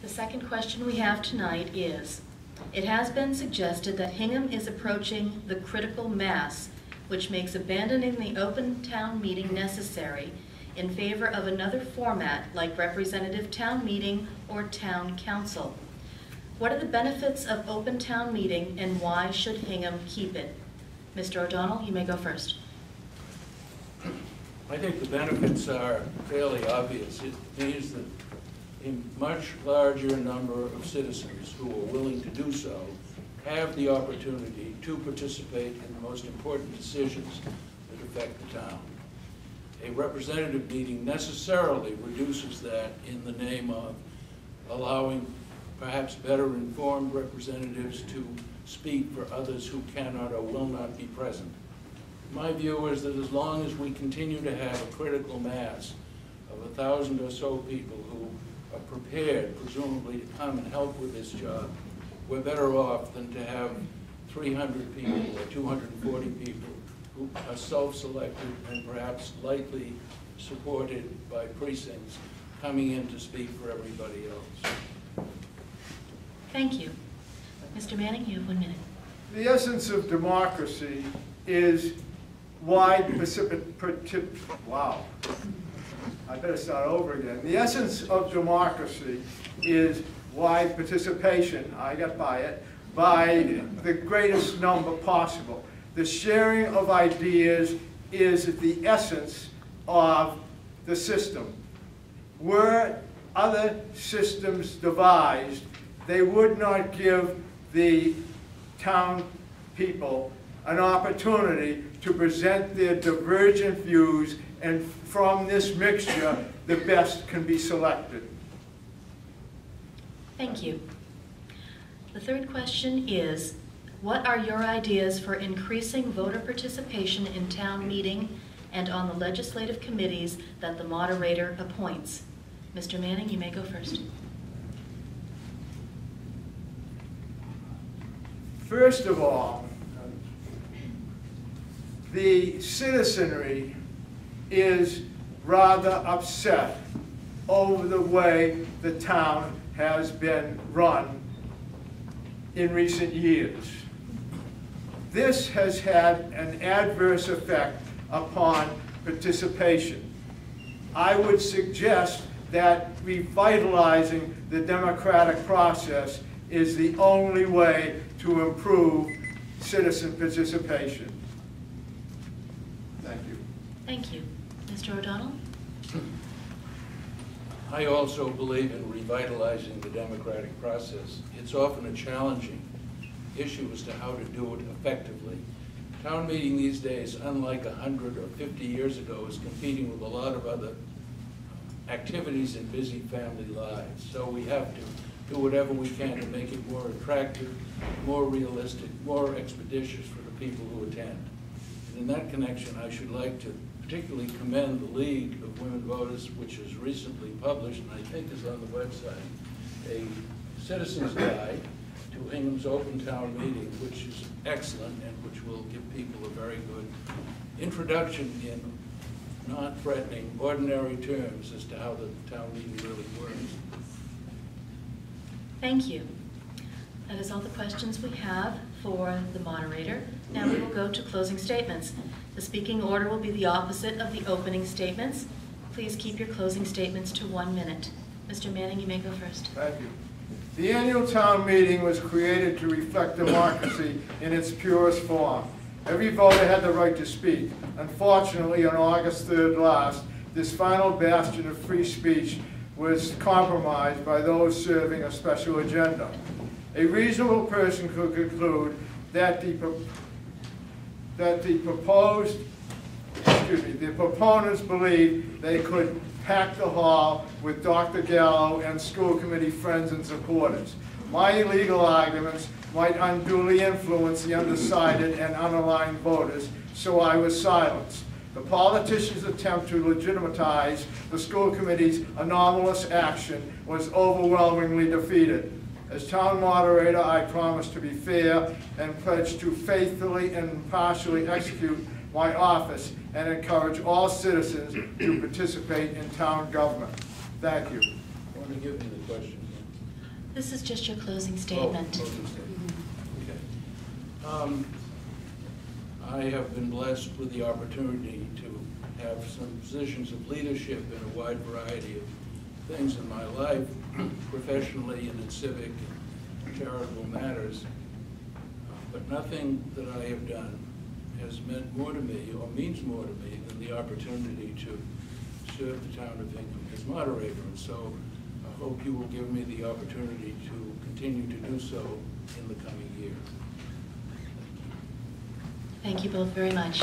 The second question we have tonight is, it has been suggested that Hingham is approaching the critical mass, which makes abandoning the open town meeting necessary in favor of another format like representative town meeting or town council. What are the benefits of open town meeting and why should Hingham keep it? Mr. O'Donnell, you may go first. I think the benefits are fairly obvious. It means that a much larger number of citizens who are willing to do so have the opportunity to participate in the most important decisions that affect the town. A representative meeting necessarily reduces that in the name of allowing perhaps better informed representatives to speak for others who cannot or will not be present. My view is that as long as we continue to have a critical mass of 1,000 or so people who are prepared, presumably, to come and help with this job, we're better off than to have 300 people or 240 people who are self-selected and perhaps lightly supported by precincts coming in to speak for everybody else. Thank you. Mr. Manning, you have 1 minute. The essence of democracy is wide wow. I better start over again. The essence of democracy is wide participation, I got by it, by the greatest number possible. The sharing of ideas is the essence of the system. Were other systems devised, they would not give the town people an opportunity to present their divergent views, and from this mixture, the best can be selected. Thank you. The third question is, what are your ideas for increasing voter participation in town meeting and on the legislative committees that the moderator appoints? Mr. Manning, you may go first. First of all, the citizenry is rather upset over the way the town has been run in recent years. This has had an adverse effect upon participation. I would suggest that revitalizing the democratic process is the only way to improve citizen participation. Thank you. Thank you. Mr. O'Donnell? I also believe in revitalizing the democratic process. It's often a challenging issue as to how to do it effectively. Town meeting these days, unlike 100 or 50 years ago, is competing with a lot of other activities and busy family lives. So we have to do whatever we can to make it more attractive, more realistic, more expeditious for the people who attend. And in that connection, I should like to particularly commend the League of Women Voters, which has recently published, and I think is on the website, a citizen's guide to Hingham's open town meeting, which is excellent and which will give people a very good introduction in non-threatening, ordinary terms as to how the town meeting really works. Thank you. That is all the questions we have for the moderator. Now we will go to closing statements. The speaking order will be the opposite of the opening statements. Please keep your closing statements to 1 minute. Mr. Manning, you may go first. Thank you. The annual town meeting was created to reflect democracy in its purest form. Every voter had the right to speak. Unfortunately, on August 3rd last, this final bastion of free speech was compromised by those serving a special agenda. A reasonable person could conclude that the proponents believed they could pack the hall with Dr. Gallo and school committee friends and supporters. My illegal arguments might unduly influence the undecided and unaligned voters, so I was silenced. The politicians' attempt to legitimize the school committee's anomalous action was overwhelmingly defeated. As town moderator, I promise to be fair and pledge to faithfully and impartially execute my office and encourage all citizens to participate in town government. Thank you. I want to give you the question. This is just your closing statement. Oh, closing statement. Okay. I have been blessed with the opportunity to have some positions of leadership in a wide variety of things in my life, professionally and in civic and charitable matters. But nothing that I have done has meant more to me, or means more to me, than the opportunity to serve the town of Hingham as moderator. And so I hope you will give me the opportunity to continue to do so in the coming year. Thank you both very much.